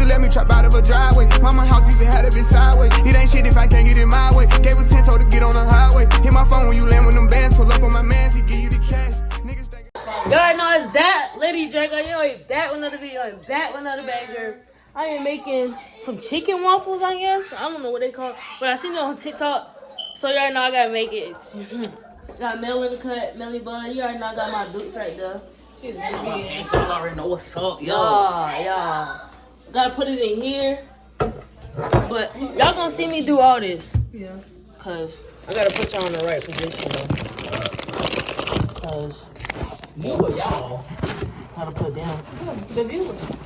to let me trap out of a driveway. Mama house used to have it sideways. It ain't shit if I can't get it my way. Gave a 10 toe to get on the highway. Hit my phone when you land with them bands. Pull up on my mans, he give you the cash. Niggas think y'all know it's that Lady Draco. You know it's back with another video and back with another banger. I am making some chicken waffles, I guess. I don't know what they call it, but I seen it on TikTok. So you already know I gotta make it. Got Mel in the cut, Melly Bun. You already know I got my boots right there. She's y'all already know what's up, yo. Yeah. Gotta put it in here. But y'all gonna see me do all this. Yeah. Cause I gotta put y'all in the right position though. Cause y'all gotta put down. The viewers.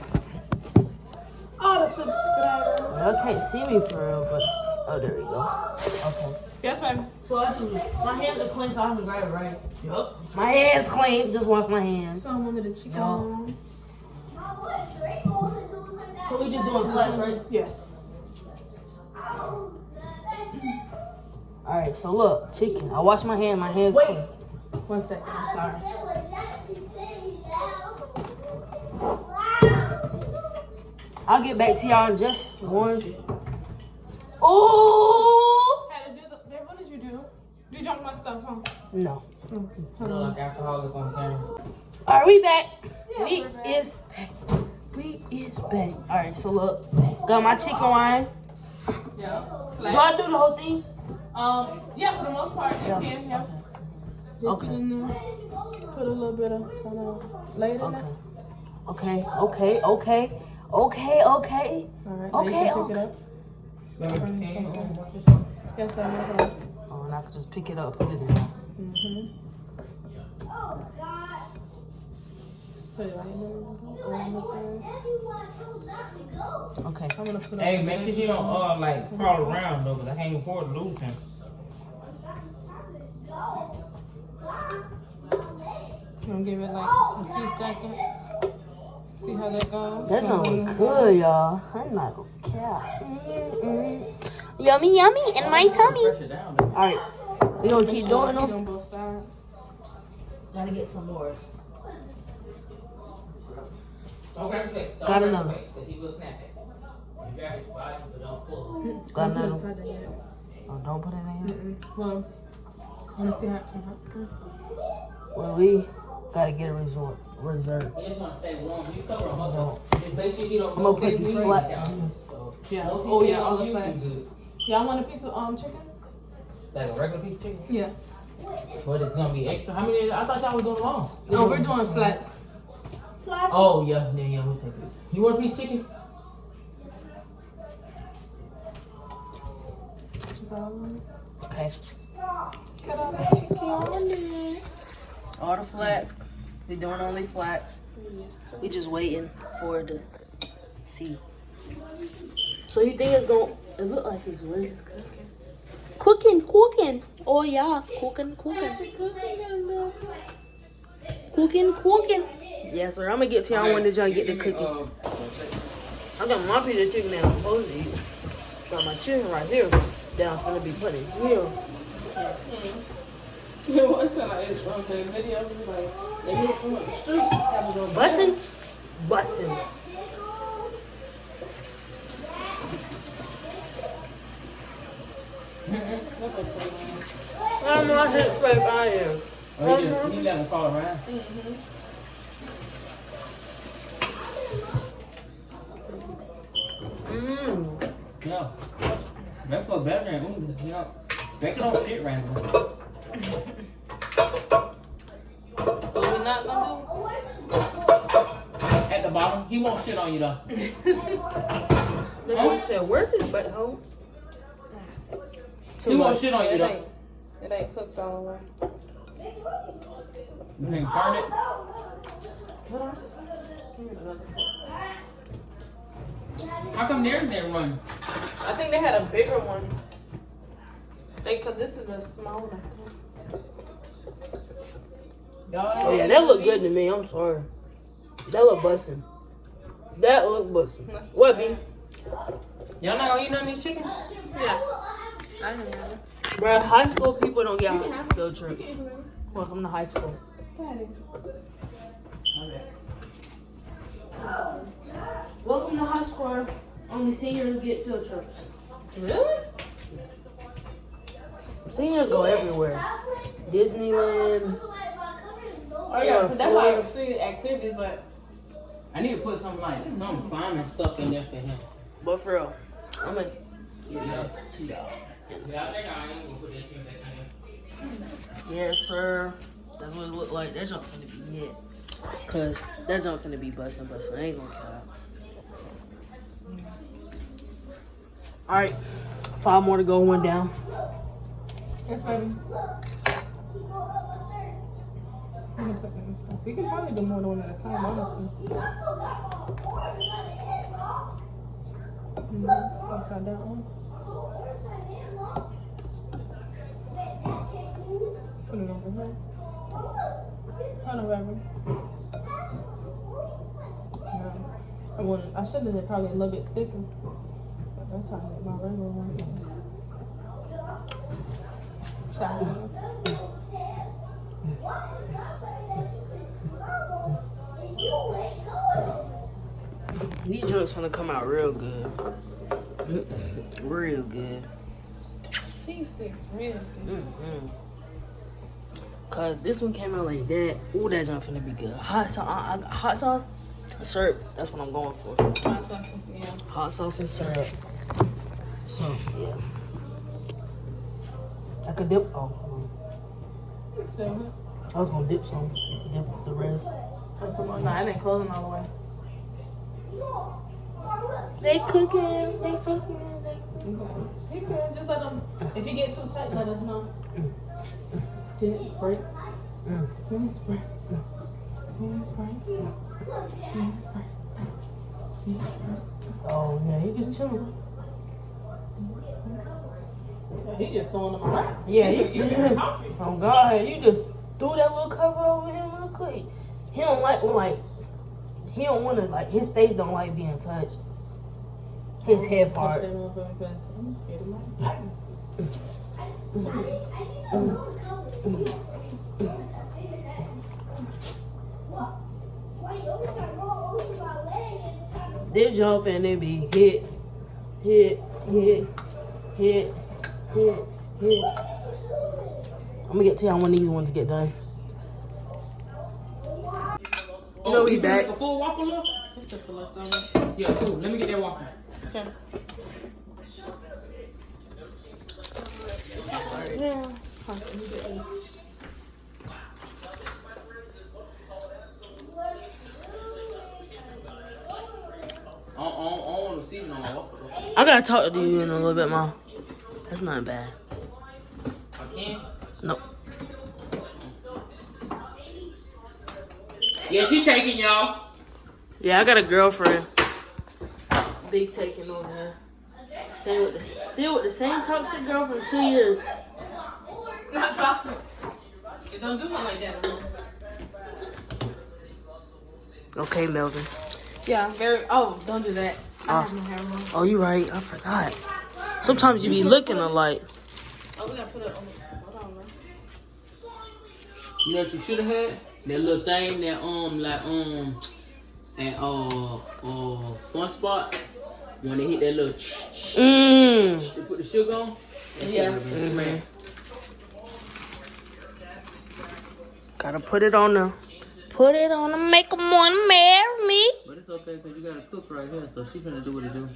All the subscribers. Y'all can't see me for real, but oh, there we go. Okay. Yes, baby. So actually, my hands are clean, so I have to grab it right. Yup. My hands clean. Just wash my hands. So I'm under the chicken. So we just doing flats, right? Yes. All right. So look, chicken. I wash my hand. My hands clean. 1 second. I'm sorry. I'll get back to y'all in just one. Oh! What did you do? You dropped my stuff, huh? No. like alcoholic on camera. All right, we back. Yeah, We is back. All right, so look, got my chicken wine. Yeah. Do I do the whole thing? Yeah, for the most part, you can. Yeah. Dip it in there. Put a little bit of later in there. Okay. All right. Now you can pick it up. Yes, I know. Oh, and I can just pick it up, put it in there. Put it right in there. Okay. I'm gonna put it. Hey, make sure you don't like crawl around though, because I can't afford to lose him. I'm gonna give it like a few seconds. See how that goes. That's gonna look good, y'all. I'm not gonna care. Yummy, yummy in my tummy. Alright, we gonna keep doing them. On both sides. Gotta get some more. Don't grab his face. Got another. Because he will snap it. You grab his body, but don't pull. Got Don't another. put it inside there yet. Oh, don't put it in here. Well, let's see how. Well, we gotta get a reserve. You just want to stay warm. You cover a muscle. Just make sure you don't I'm gonna put these flats. Yeah. Oh yeah, all the flats. Y'all want a piece of chicken? Like a regular piece of chicken? Yeah. But it's gonna be extra. How many? I thought y'all was doing them all. No, we're doing flats. Oh yeah, we'll take this. You want a piece of chicken? Okay. Got all the chicken on there. All the flats. We doing only flats. Yes. We just waiting for it to see. So you think it's gonna? It look like it's really cooking. Oh yes, cooking. Yeah, sir. I'm gonna get to y'all when y'all get the cooking. I got my piece of chicken that I'm supposed to eat. Got my chicken right here. That I'm gonna be putting here. Bussin'. I'm not hit straight by here. Oh, you let him fall around? Yeah. That feels better than, you know, Draco don't shit randomly. What we not gonna At the bottom, he won't shit on you though. He said, where's his butthole? He won't shit on you though. It ain't cooked all the way. You can burn it. How come theirs didn't run? I think they had a bigger one. Cause this is a small one. Oh yeah, that look good to me. I'm sorry. That look bussin'. What, B? Y'all not gonna eat none of these chickens? Yeah. I don't know. Bruh, high school people don't get on field trips. Welcome to high school. Welcome to high school. only seniors get field trips. Really? Seniors go everywhere. Disneyland. Oh yeah, that's why I see activities, but I need to put some fun and stuff in there for him. But for real, I'm gonna give it to y'all. Yeah, I think I ain't gonna put that shit back in there. Yes, sir. That's what it look like. That junk finna be hit. Cause that junk finna be busting. I ain't gonna care. Alright. 5 more to go, 1 down. yes, baby. We can probably do more than one at a time, honestly. Upside down. Put it over here. Hold on, baby. No. I should have did probably a little bit thicker. But that's how I make my regular one. Side. These jokes gonna come out real good. Real good. Cheese sticks real good. Cause this one came out like that. Ooh, that junk finna be good. Hot sauce, syrup. That's what I'm going for. Hot sauce, yeah. Hot sauce and syrup. So yeah. I could dip. Oh, Still, I was gonna dip some. Dip the rest. no, I didn't close them all the way. They cooking. He can just let them. If you get too tight, let us know. Dance break. Dance break. Dance break. Dance break. Oh yeah, he just chilling. He just throwing them around. Yeah, oh God, you just threw that little cover over him real quick. He don't he don't want to, his face don't like being touched. His head part. Touch that motherfucker because I'm scared of my This y'all finna be hit. I'm gonna get to y'all when these ones get done. You know we back. A full waffle left? It's just a leftover. Yeah, cool. Let me get that waffle. Okay. Yeah. I want to season on my waffle. I gotta talk to you in a little bit more. That's not bad. I can? Nope. Yeah, she taking y'all. Yeah, I got a girlfriend. Big taking on her. Still with the same toxic girl for 2 years. Not toxic. Don't do something like that. Okay, Melvin. Yeah, very. Oh, don't do that. I have no hair on. Oh, you right. I forgot. Sometimes you be looking alike. Oh, we gotta put it on. Hold on, bro. You know what you should have had? That little thing that fun spot. When they hit that little they put the sugar on. Yeah. Gotta put it on the. Put it on the make 'em wanna marry me. But it's okay because you got a cook right here, so she's gonna do what it do.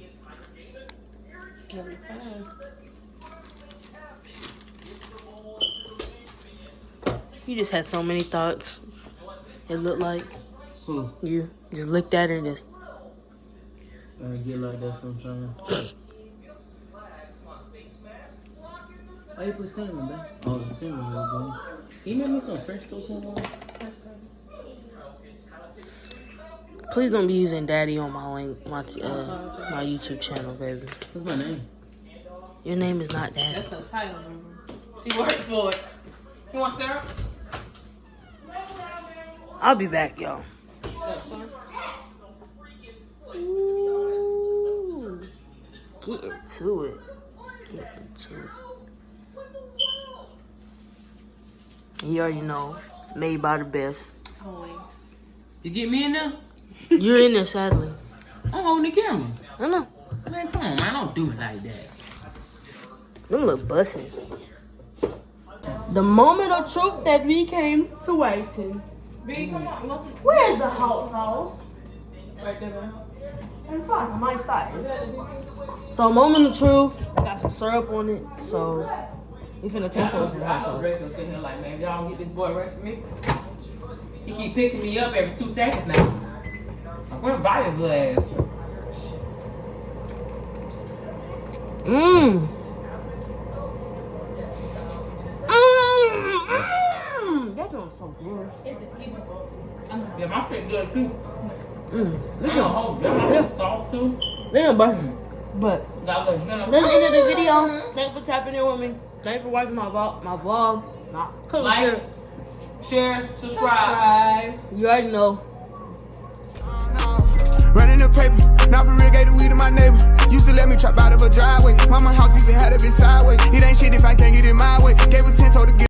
You just had so many thoughts. It looked like Who? you just looked at her and just. I get like that sometimes. Why you put cinnamon, man? Oh, the cinnamon was good. Can you make me some French toast one? Please don't be using daddy on my YouTube channel, baby. What's my name? Your name is not daddy. That's a title, remember? She worked for it. You want syrup? I'll be back, y'all. Ooh, get into it. Get into it. You already know, made by the best. Always. You get me in there? You're in there, sadly. I'm holding the camera. I know. Man, come on, man. Don't do me like that. Them look bussin'. The moment of truth that we came to waiting. B, come on. Where's the hot sauce? Right there, man. In front of my thighs. So, moment of truth. I got some syrup on it. So, we finna taste it with some hot sauce. Draco sitting here like, man, y'all don't get this boy right for me. He keep picking me up every 2 seconds now. Where body glass? Mmm. That sounds so good. Yeah, my shit good too. Mmm. I don't hold that. My shit soft too. Damn, but that's the end of the video. Thanks for tapping in with me. Thanks for watching my vlog. Like, share, subscribe. You already know. Running the paper, now for real, gave the weed to my neighbor. Used to let me trap out of a driveway. Mama house used to have it sideways. It ain't shit if I can't get it my way. Gave a 10, told her to get